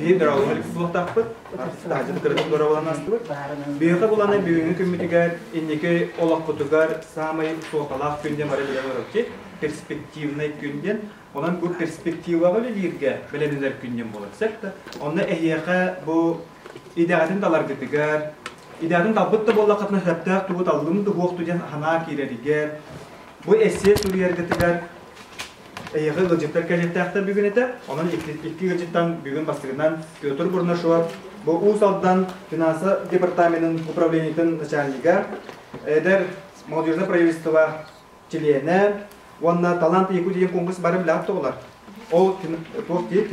Biri dağılır kulaktakpıt, tacı kırık dorabalanastı. Büyüğe bulanı büyüğünü kümmütüger, indiki olak kutugar, samay soğukalak günden var bilen ki perspektivne günden, olan bu perspektiva böyle lirge, belenizler günden bulursak da, onunla ehiyaka bu ideatın dalar gıtıgar, ideatın talbıt da bolla katına heptak tuğut aldığım da huok tuğan hana kireriger, bu esye suriyer gıtıgar, ehiyaka gılcıklar kajettakta bugün ete, onun iki gılcıktan bugün bastırından götür buruna şu var, bu Usal'dan Finansı Departamентinin управлениятын начальника, eder молодежное правительство члены, онна талант еку деген конкурс бары білапты олар. Ол тоқти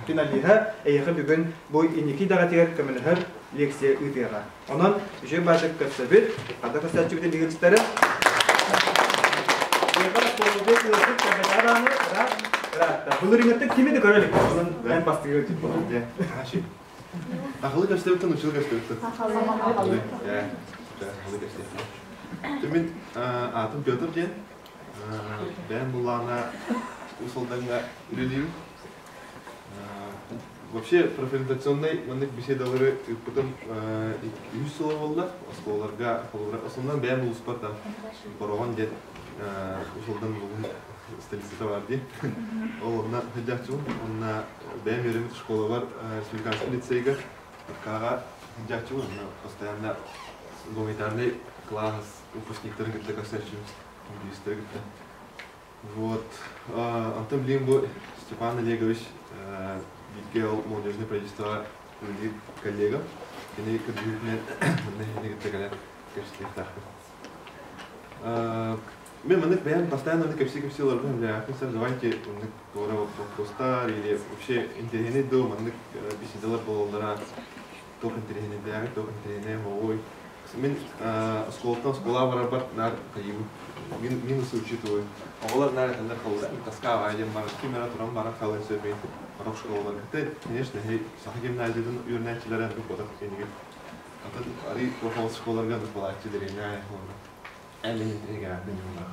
финалиға әйіғі бүгін бұл инеки даға тегер көмілігір лекция үйтеға. Онын үші башық көпсөбіт, қада көстәтші бүтін дегілістері. Еға қолды көзіп көбетараны рақта. Бұл реңетті кемеді көрелік? Оның ән бастығы өтіп болады. Ақылы көстеуттен, ұшыл көстеуттен. Ақылы. Ақылы көстеуттен. Мен атым Петр ден. Ben булана усалданга үлелейм. Вообще профориентационный мандык беседалары потом 100 сылы болды. Осколарга основном бәм улуспардан бароган ден усалдан бүгін столицада бар дей. Ол онна хыджакчу, онна бәм еремет школа бар республиканский лицейга. Кага хыджакчу, онна постоянно гуманитарный класс выпускниктарын где-то касающимся. Вот. Антон Блимбо, Степан Олегович, Гел молодежное правительство, коллега. Они контрибьютные на качестве так. Мы мы постоянно на капсике все лордом для офицеров. Давайте мы просто или вообще интерьерный дом, мы беседовали полдора, только интерьерный для, только интерьерный мой. Мен школа барабат на кайбы минусы учитываю. Олар на это халда таскава один бар кимера турам бара халын сөбей барак школалар кетти. Конечно, сахагим найдын үйрөнчүлөр аны бодап кенеге. Атын ари профессионал школаларга да балачы дереңе холна. Әле интрига дөнья.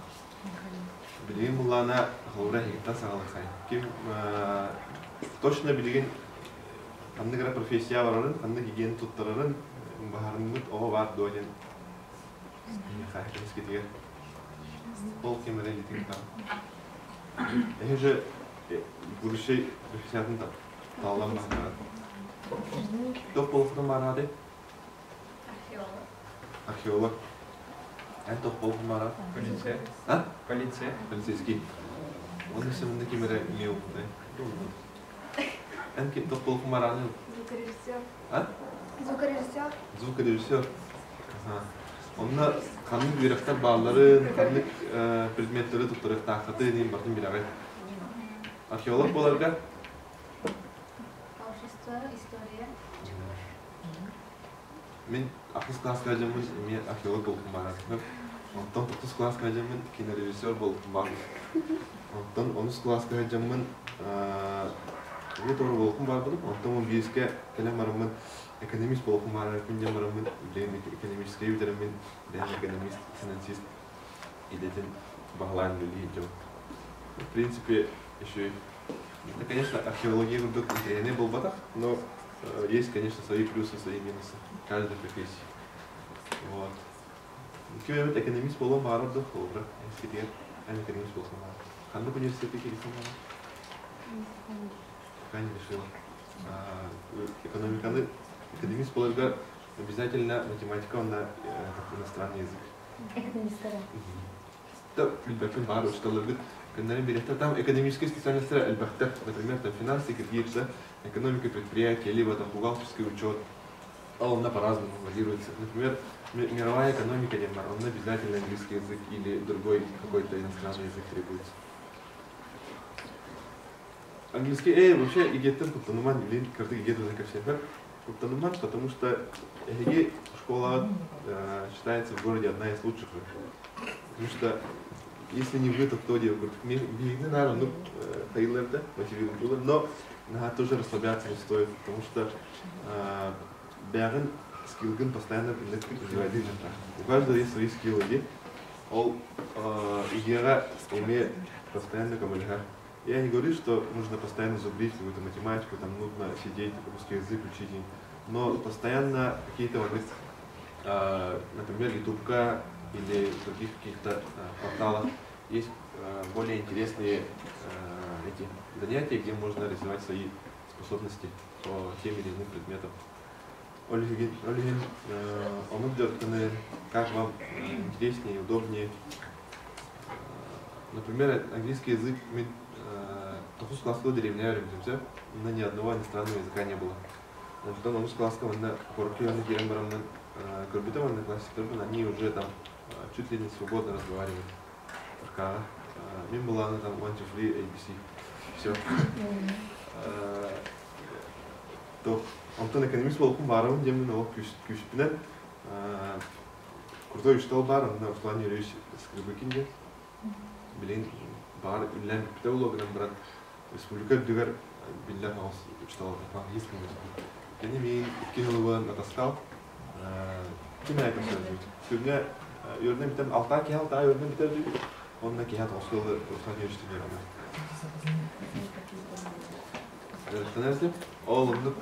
Билем булана халда хикта сагалыкай. Ким точно билген кандай профессия барарын, кандай гигиена туттарарын Бахармут овар доген. Хахис кетер. Пол кемерели тинка. Эже буршей профессиятын таллам бар. Топ болуптан барады. Археолог. Топ болуптан барады. Полиция. А? Полиция. Полицейский. Onun isminde kimere miyop ne? En kim топ болуптан барады? Звукорежиссер. А? Звукорежиссер. Звукорежиссер. Онна канның биректер балларын, канның предметлері туттырып тақыты дейін бардым билағай. Археолог боларга? Общество, история. Мен 6 классқа жамын, мен археолог болдым барадым. Онтан 9 классқа жамын, кинорежиссер болдым бардым. Онтан 10 классқа жамын, мен торы болдым бардым. Онтан 15-ке келем барымын. Экономист болуп мара күнден барамын, экономический битеремин, экономист, финансист идетен баглан лилийдем. В принципе, еще, конечно, археология вдруг интересный был батах, но есть, конечно, свои плюсы, свои минусы каждой профессии. Вот. Кем экономист был мара до хлопра, если я экономист был мара. Ханна университете кирисом мара. Пока не решила. Экономика Экономист полагает обязательно математика на иностранный язык. Экономистера. Да, любопытно, бару, что ловит. Когда берете там экономические специальности, например, там финансы, какие-то экономика предприятия, либо там бухгалтерский учет. А он по-разному варьируется. Например, мировая экономика, он обязательно английский язык или другой какой-то иностранный язык требуется. Английский, вообще, игеттен, потому что каждый игет уже ко всем. Потому что школа считается в городе одна из лучших. Потому что если не вы, то кто делает? Мне, наверное, ну, Таиланда мотивирует было, но надо тоже расслабляться не стоит, потому что бяган скиллган постоянно развивает. У каждого есть свои скиллы, ол игера имеет постоянно коммуникацию. Я не говорю, что нужно постоянно зубрить какую-то математику, там нужно сидеть, русский язык учить, но постоянно какие-то, например, ютубка или в других каких-то порталах есть более интересные эти занятия, где можно развивать свои способности по тем или иным предметам. Ольгин, он идет, как вам интереснее, удобнее. Например, английский язык мы только классного деревня ремземся, но ни одного иностранного языка не было. Потом он классного на корпионе деревням корбитованные классики, они уже там чуть ли не свободно разговаривают. Пока мне была она там 1, 2, 3, ABC, все. То Антон экономист был баром, где мы на кюшпинет. Крутой учитель бар, на плане речь скрипкинге. Блин, бар, блин, педагог, брат. Республика Дюгар, билля хаус учитель по-английски. Я не имею кинула натаскал. Кина это все будет. Сегодня юрдем битен алта кихал, та юрдем битен. Он на кихат осколы плане речь не работает. Ол он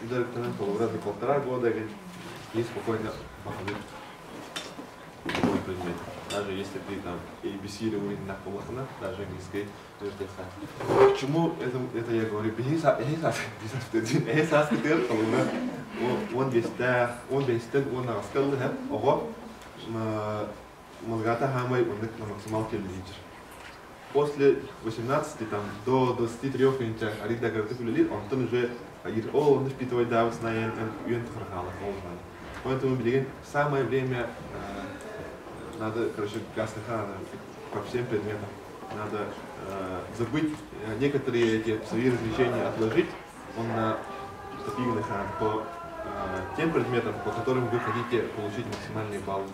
директор полгода, 1,5 года, и спокойно походит любой предмет. Даже если ты там ABC или уровень на полохана, даже английский, почему это я говорю? Он рассказал, ого, мозгата хамай, он на максимал телевизор. После 18 там, до 23 минут, Арида говорит, он уже он впитывает давность на поэтому самое время надо, короче, по всем предметам. Надо забыть некоторые эти свои развлечения, отложить на по тем предметам, по которым вы хотите получить максимальные баллы.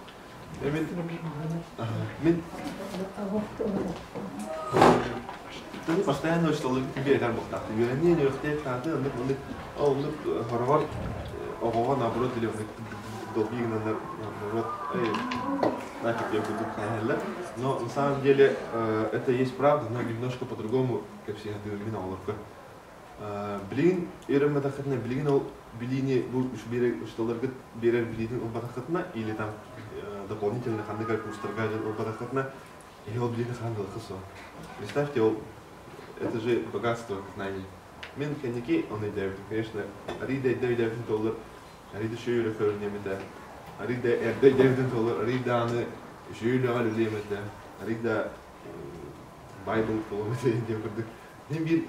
Ты постоянно что тебе это работает. Ты не хотел, он хоровар, наоборот, или долбиг наоборот, нафиг я буду хайлать. Но на самом деле это есть правда, но немножко по-другому, как все это миналовка. Блин, ирем это хотно блинал, блине будут что ларгат берер блин обратно или там дополнительно ханны как устрагали обратно, и он блин хандал хасо. Представьте, это же богатство знаний. Мен коньяки он и дает, конечно, Арида $9, Арида шюре хөрнемеде, Арида $9, Арида аны шюре алюлемеде, Арида Байбл поломеде демгордык. Нембир,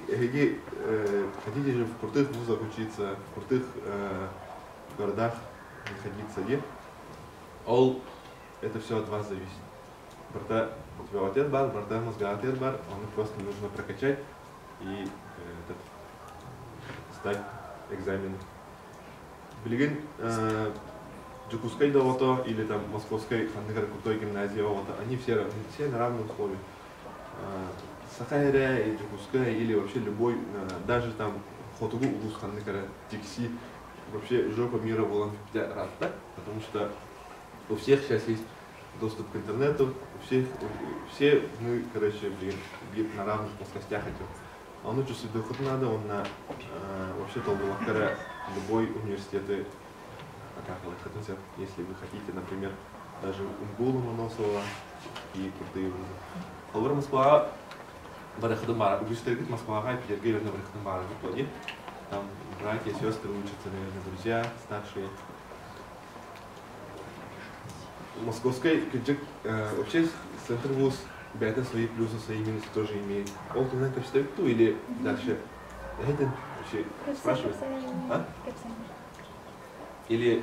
хотите же в крутых вузах учиться, в крутых городах находиться, где? Это все от вас зависит. Брата, у тебя отец бар, брата мозга отец бар, он просто нужно прокачать и сдать экзамен. Билигин, Джукускай Давото или там Московской крутой гимназии, они все на равных условиях. Сахайря и Джукуская или вообще любой, даже там Хотугу Улус Ханныкара, Тикси, вообще жопа мира волонтер раз, да? Потому что у всех сейчас есть доступ к интернету, все мы, короче, на равных плоскостях этих. А он чувствует доход надо, он на вообще толбулахкара любой университеты, если вы хотите, например, даже Умгулу Моносова и крутые вузы. Алвар Москва, Барахаду Бара, университет Москва, Петербург, верно, Барахаду Бара, выплодит. Там братья, сестры учатся, наверное, друзья, старшие. Московской вообще центр вуз, ребята свои плюсы, свои минусы тоже имеет. Он знает, как стоит ту или дальше. Это вообще спрашивает. А? Или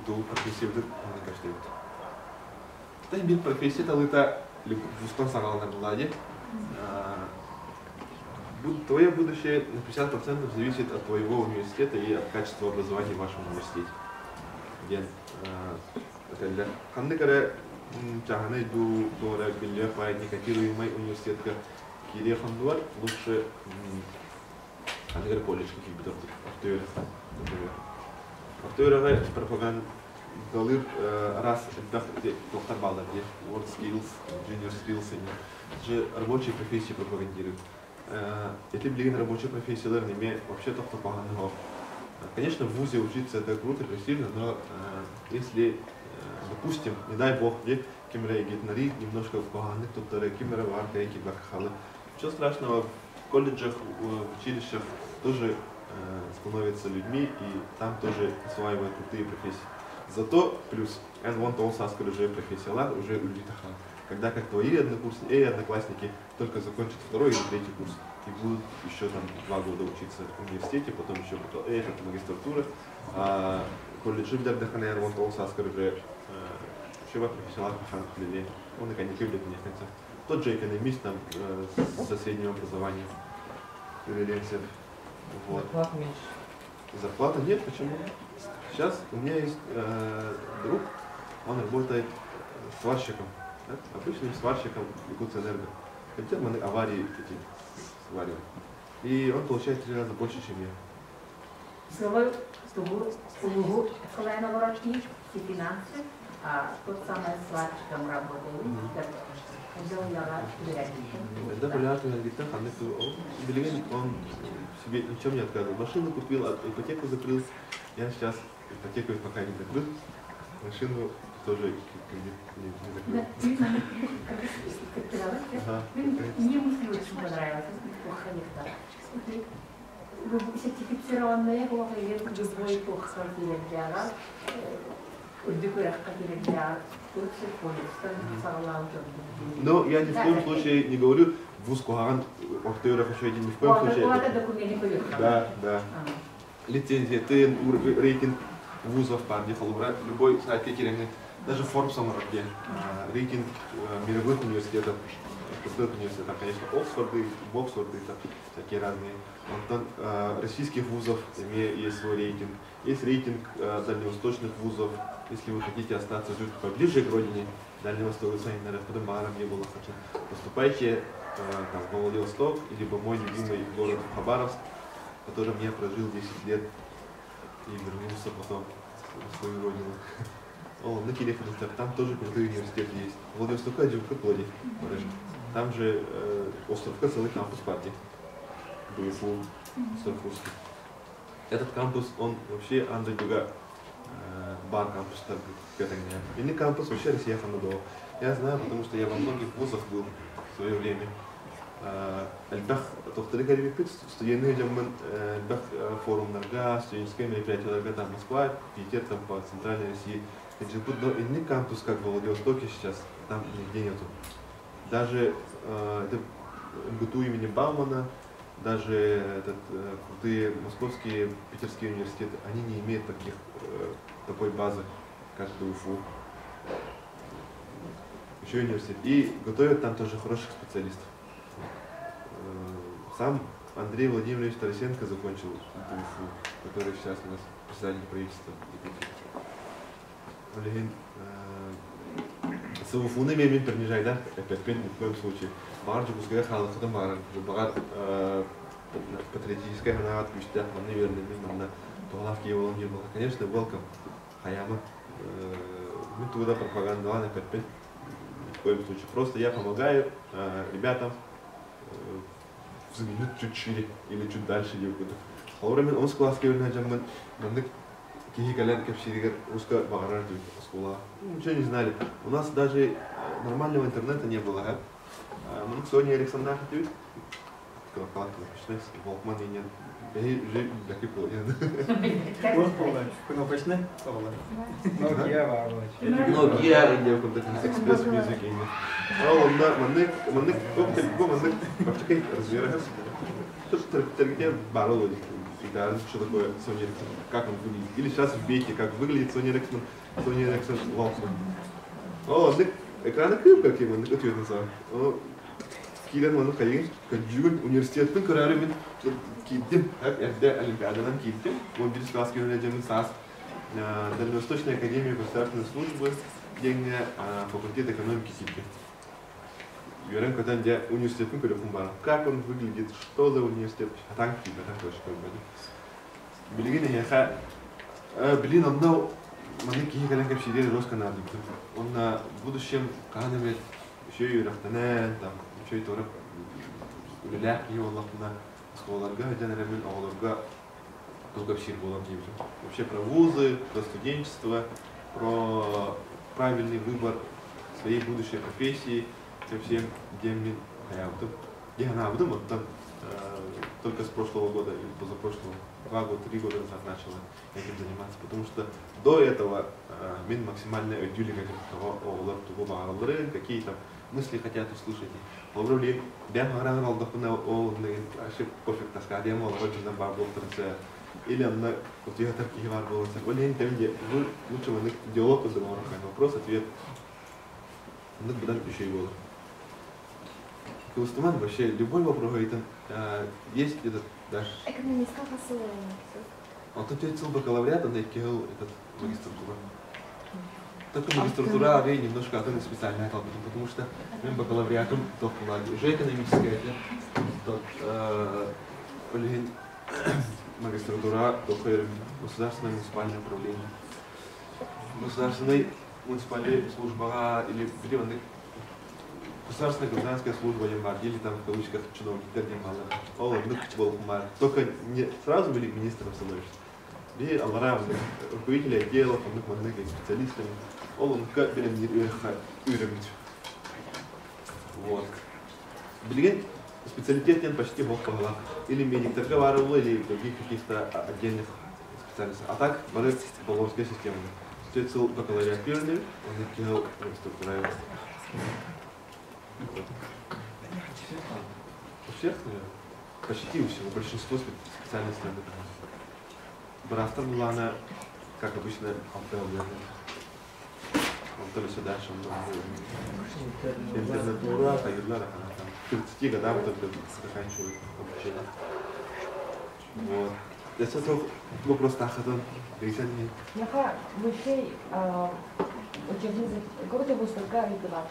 ту профессию, как стоит. Это бит профессия, это вустан сарал на бладе. Твое будущее на 50% зависит от твоего университета и от качества образования в вашем университете. Это Ханныкара Чаханы Дора Бельяфа, некотируемый университетка Кирия Хандуар, лучше Ханныкара колледж каких-то например. Автоирага пропаганда Галыр раз доктор баллар, World Skills, Junior Skills, же рабочие профессии пропагандируют. Если блин рабочие профессии, наверное, вообще только поганого. Конечно, в ВУЗе учиться это круто, престижно, но если, допустим, не дай бог, где кемера и гитнари немножко поганых, тут кемера варка и кибакхалы. Ничего страшного, в колледжах, в училищах тоже становятся людьми и там тоже осваивают крутые профессии. Зато плюс, он толся уже профессионал, уже люди тахан. Когда как твои однокурсники и одноклассники только закончат второй или третий курс и будут еще там 2 года учиться в университете, потом еще магистратура, а колледжи вдохновляют он толся уже вообще профессионал тахан людей. Он и коньяки в летних концах. Тот же экономист там со средним образованием или вот. Зарплата меньше. Зарплата нет, почему? Сейчас у меня есть друг, он работает сварщиком, да? Обычным сварщиком Якутэнерго. Хотя мы аварии эти свариваем. И он получает 3 раза больше, чем я. Слово слайна воротник и финансы, а тот самый сварщиком работает. Когда полярный энергетик, он себе ничем не отказывал. Машину купил, ипотеку закрыл. Я сейчас ипотеку пока не закрыл. Машину тоже не закрыл. Мне мысль очень понравилась. Сертифицированные плохие, любой плохо хватили для раз. Но я ни в коем случае не говорю, вуз Куаган, Охтеурах еще один, ни в коем случае. Да, да. Лицензия, рейтинг вузов, любой сайт, даже Forbes где рейтинг мировых университетов, конечно, Оксфорды, Боксфорды, всякие разные. Российских вузов есть свой рейтинг. Есть рейтинг дальневосточных вузов. Если вы хотите остаться жить поближе к родине, Дальнего Востока, Подымаром не было, поступайте в Владивосток, либо мой любимый город Хабаровск, в котором я прожил 10 лет и вернулся потом в свою родину. На Кирефе, там тоже крутые университеты есть. В Владивостоке один в Котлоде, там же островка целый кампус партии. БФУ, Сарфурский. Этот кампус, он вообще андайдуга бар кампус, или кампус вообще Россия Хамадова. Я знаю, потому что я во многих вузах был в свое время. Альбах, тохталика репит, студенты джамман, альбах форум Нарга, студенческое мероприятие Нарга, там Москва, Питер, там по центральной России. Но иный кампус, как в Владивостоке сейчас, там нигде нету. Даже МГТУ имени Баумана, даже крутые московские, питерские университеты, они не имеют такой базы, как БФУ. Еще университет. И готовят там тоже хороших специалистов. Сам Андрей Владимирович Тарасенко закончил БФУ, который сейчас у нас председатель правительства. Сауфуны мемин пернижай, да? Опять ни в коем случае. Барджи пускай халах это баран. Багар патриотическая гранат пустя, он неверный, на туалавки его не было. Конечно, welcome. Хаяма. Мы туда пропаганда, ладно, опять ни в коем случае. Просто я помогаю ребятам заменить чуть шире или чуть дальше. Халурамен он скласки на джамман. Кихикалян капсиригар узко багарар школа. Ничего не знали. У нас даже нормального интернета не было. Соня Александра хотят. Колоколка начинается. Волкман и нет. Я уже такой понял. Кнопочный? Nokia var. Nokia или какой-то экспресс мьюзик. Маннык вообще размеры. Что-то где бароло. Что такое Sony Ericsson, как он выглядит. Или сейчас вбейте, как выглядит Sony Ericsson Walkman. О, экраны какие мы ответ называем. Килен ману кайын, каджун университеттің көрәрімен киттім, әрде олимпиададан киттім. 11 класс келелерден САС, Дальневосточная академия государственной службы, деңне факультет экономики киттім. Говорим, когда где университетный көрәпін как он выглядит, что за университет, танки, да, так точно. Блин, анау мы кихи колен как сидели русская надо. Он на будущем канаме еще и рахтане, там еще и тоже лях его на школарга, дженеральный оларга, только все было вообще про вузы, про студенчество, про правильный выбор своей будущей профессии, совсем где я на выдумал там только с прошлого года или позапрошлого 2 года, 3 года назад начала этим заниматься, потому что до этого мен максимально отдюли какие-то мысли хотят услышать. Проблем я говорил, пофиг таскать, я мол, очень на бабу или на вот я так и варвал. Олень там где лучше мы диалог разговор, вопрос ответ. Мы будем еще и было. Кустуман вообще любой вопрос это есть этот даже. Экономистка посылает. А тут есть бакалавриат, он экил этот магистратура. Только магистратура, а немножко это специальная толпа, потому что мы бакалавриатом только уже экономическая, тот магистратура только государственное муниципальное управление. Государственная муниципальная служба или государственная гражданская служба или там в кавычках чиновник только не сразу были министром становишься. И аллара руководители отделов, специалистами, он как уровень. Вот. Блин, специалитет почти год или медик торговал, или других каких-то отдельных специалистов. А так, борец половская система. Стоит бакалавриат первый, он делал структуру. У всех, почти у всего, большинство специальностей. Брастер была она, как обычно, автообъявлена. Он то ли сюда, что он интернетура, тайрлара, она там 30 годам только заканчивает обучение. Вот. Я сейчас вопрос тахатон, пересадни. Яха, вышей учебницы, какой-то выставка рекламы.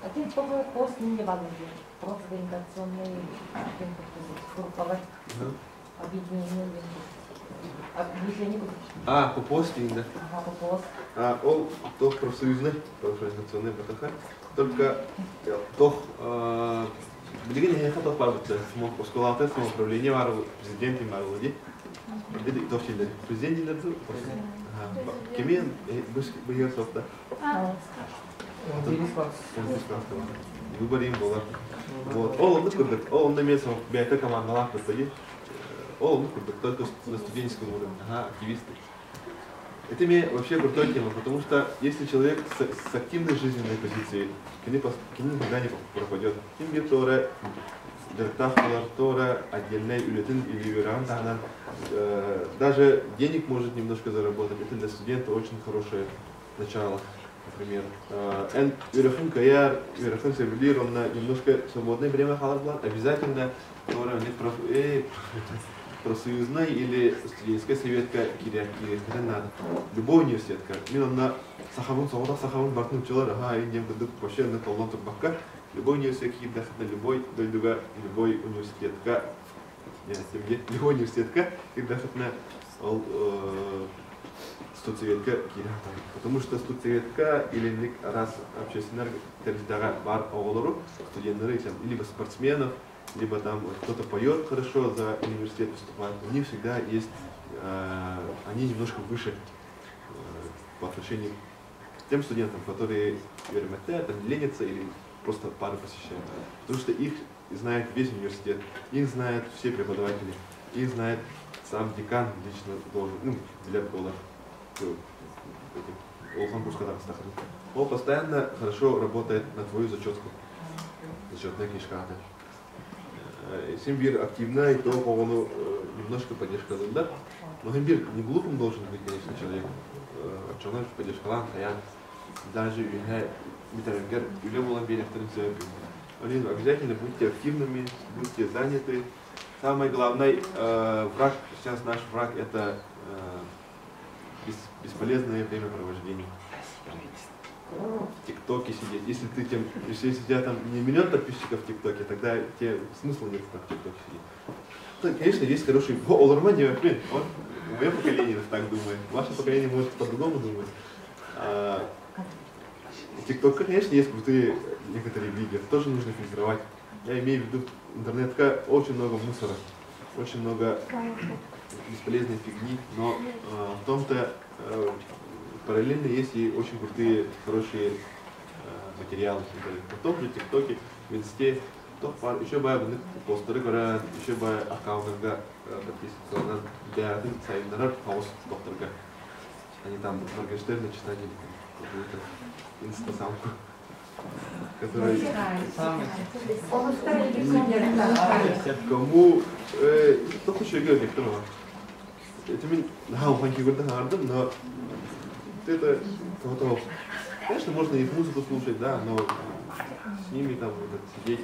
А ты только пост не важен, просто ориентационный, групповое объединение. По посту, да? Ага, по пост. Он тох профсоюзный, профориентационный БТХ, только тох, блин, я хотел пarbūti, сколотое самоуправление вару, президент и вару люди. Это то, что президент не лезет. Кемен, боялся софта. Выбор им было. Вот, он на месте, библиотека команда лапы стоит. Только на студенческом уровне, активисты. Это мне вообще крутая тема, потому что если человек с активной жизненной позицией, никогда не пропадет. Отдельная или верант, даже денег может немножко заработать. Это для студента очень хорошее начало, например. Он на немножко свободное время обязательно профсоюзная или студенческая советка киря надо. Любой университетка. Мен на сахавун бартын училар, индем кадык вообще на талон турбакка. Любой университет любой университетка. Любой университетка кирдахатна студсоветка киря. Потому что студсоветка или раз общественная территория бар оголору студенты либо спортсменов, либо там кто-то поет хорошо, за университет поступает, у них всегда есть, они немножко выше по отношению к тем студентам, которые там ленятся или просто пары посещают. Потому что их знает весь университет, их знают все преподаватели, их знает сам декан лично должен, $1 он постоянно хорошо работает на твою зачетку, зачетная книжка. Симбир активно, и то он немножко поддержка, да? Но Симбир не глупым должен быть, конечно, человек. Отчённый поддержка, даже Митарангер, Юлия Муламберия, обязательно будьте активными, будьте заняты. Самый главный враг, сейчас наш враг, это бесполезное времяпровождение. В ТикТоке сидеть. Если у тебя там не миллион подписчиков в ТикТоке, тогда тебе смысла нет в ТикТоке сидеть. Конечно, есть хороший оларман, мое поколение так думает, ваше поколение может по-другому думать. ТикТок, конечно, есть крутые некоторые видео, тоже нужно фильтровать. Я имею в виду, интернет очень много мусора, очень много бесполезной фигни, но в том-то параллельно есть и очень крутые, хорошие материалы. В том же ТикТоке, в Инсте, еще бы постеры говорят, еще бы аккаунтах подписываться для сайдеров, хаос постерга. Они там Моргенштерна читали какую-то инстасамку, которая кому кто хочет говорить, кто это мне ханки говорят хардом, но это кого-то, конечно, можно и музыку слушать, да, но с ними там сидеть,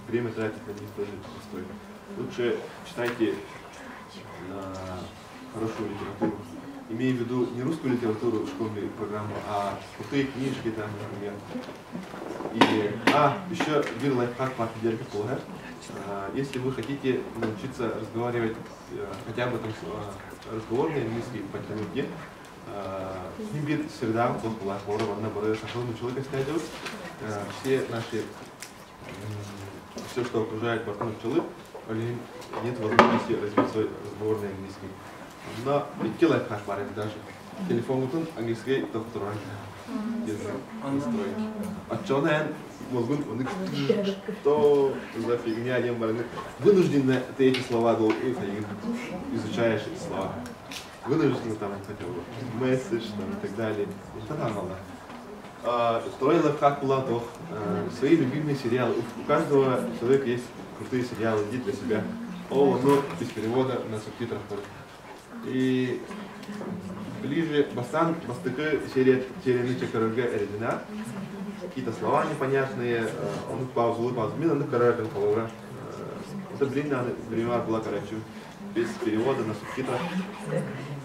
время тратить на них тоже не стоит. Лучше читайте хорошую литературу. Имею в виду не русскую литературу, школьную программу, а крутые книжки там, например. И, еще один лайфхак по определению плохо. Если вы хотите научиться разговаривать хотя бы там разговорный английский потянуть, с ним будет всегда плохо, человека снять все наши, все, что окружает бортом пчелы, нет возможности развить свой разговорный английский. Но и лайфхак парень даже. Телефон утун английский доктор настроить. Отчёнен мозгун что за фигня не барны. Вынужденно ты эти слова изучаешь эти слова. Вынужденно там хотел бы месседж там и так далее. Это нормально. Второй лайфхак была то свои любимые сериалы. У каждого человека есть крутые сериалы, иди для себя. Но без перевода на субтитрах. И ближе бастан бастыкы серия чекарга эрдина. Какие-то слова непонятные, он паузу, на карабин половра. Это длинная время была короче, без перевода на субтитрах.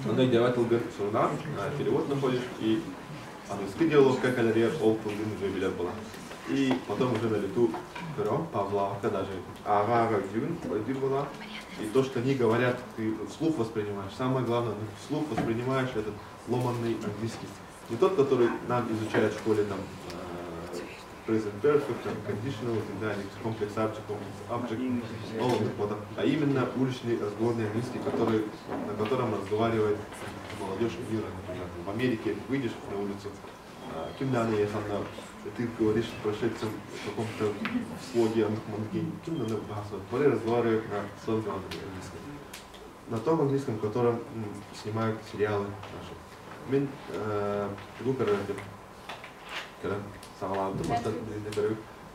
Она делает алгоритм сурна, перевод находишь и английский диалог, как аллея, олдфулгин уже билет была. И потом уже на лету берем Павла, когда же ага, как была. И то, что они говорят, ты вслух воспринимаешь. Самое главное, вслух воспринимаешь этот ломанный английский. Не тот, который нам изучают в школе, там, present perfect, conditional и так далее, complex subject, complex object, а именно уличный разговорный английский, на котором разговаривает молодежь мира, например. В Америке выйдешь на улицу, ты говоришь прошедшим в каком-то слоге, они разговаривают на своем английском. На том английском, котором снимают сериалы наши. Мен когда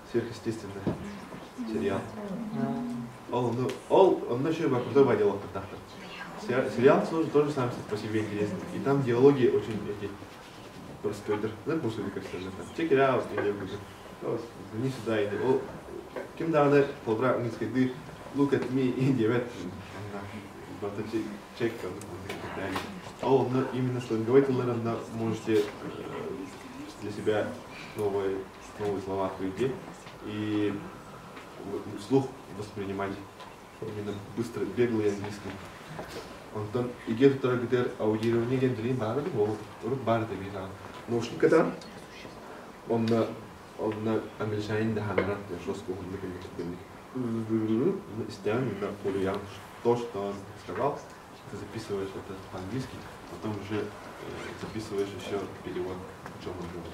сверхъестественный сериал. Он еще крутой водил сериал тоже сам по себе интересный. И там диалоги очень просто check it out, не сюда, кем да она полбра английский, look at me, India, check, именно что говорит, наверное, можете для себя новые слова открыть и вслух воспринимать именно быстро, беглый английский. Он и где-то таргетер аудирование гендрин бары, вот бары такие. Наушниката он англичанин да хамерат, я жестко говорю, стян на полуян, то, что он сказал, ты записываешь это по-английски, потом уже записываешь еще перевод, о чем он говорит.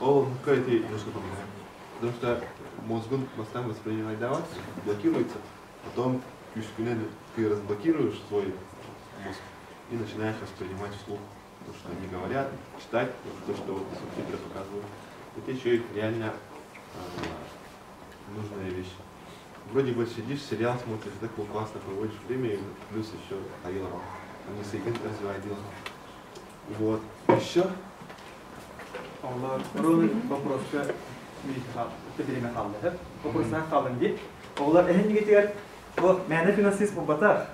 Он какая-то немножко помогает, потому что мозгун постоянно воспринимает давать, блокируется, потом ты разблокируешь свой мозг и начинаешь воспринимать вслух то, что они говорят, читать то, что вот субтитры показывают. Это еще и реально нужная вещь. Вроде бы сидишь, сериал смотришь, так классно проводишь время, и плюс еще Авилова. Они сейган развивают дело. Вот. Еще? Олар вопроска теперь халда. Вопросна халданди. Олар эхни гетер. Вот мәне финансист бата.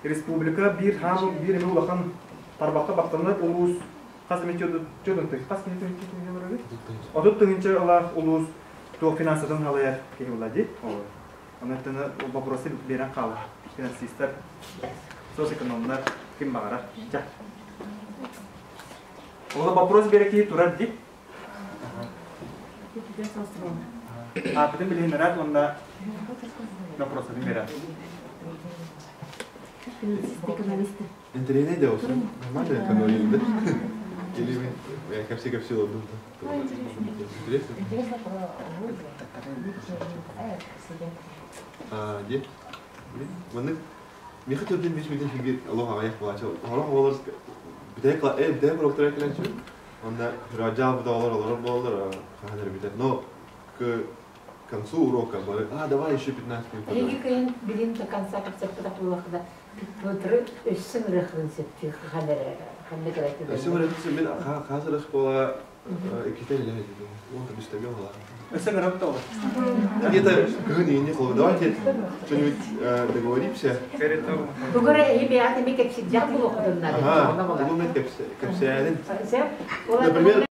Республика бир хамы бир эме улахан тарбакка бактанат улус казмет жодунты. Касмет жодунты. Одут тыңча алар улус то финансадан халаяр кени булади. Анатына вопросы берен калды. Финансисттер соцэкономнар ким багара. Ча. Ола вопрос береки турар ди. А потом билин рад онда вопрос берет. Интерьерный дело, нормально, экономили, да? Или я ко всей лобу. Интересно? Интересно про вузы. Где? Блин, мне хотел бы иметь видео, что Аллах Аях плачал. Аллах Аллах, битая проектора клянчу. Он да, раджал $1 хадер битая. Но к концу урока говорит, давай еще 15 минут. Эги кайын билин до конца концепта кулакда. Өтірі өссің рахын сетті қандары қайты. Өссің рахын мен қазір школа экипель лежит. Он там бестабил была. Өссің рахын ол. Где-то гыни не холодно. Давайте что-нибудь договоримся. Бүгірі ебеяты мекеп сидят бұл оқыдың. Ага, думаю, кепсиадин. Например,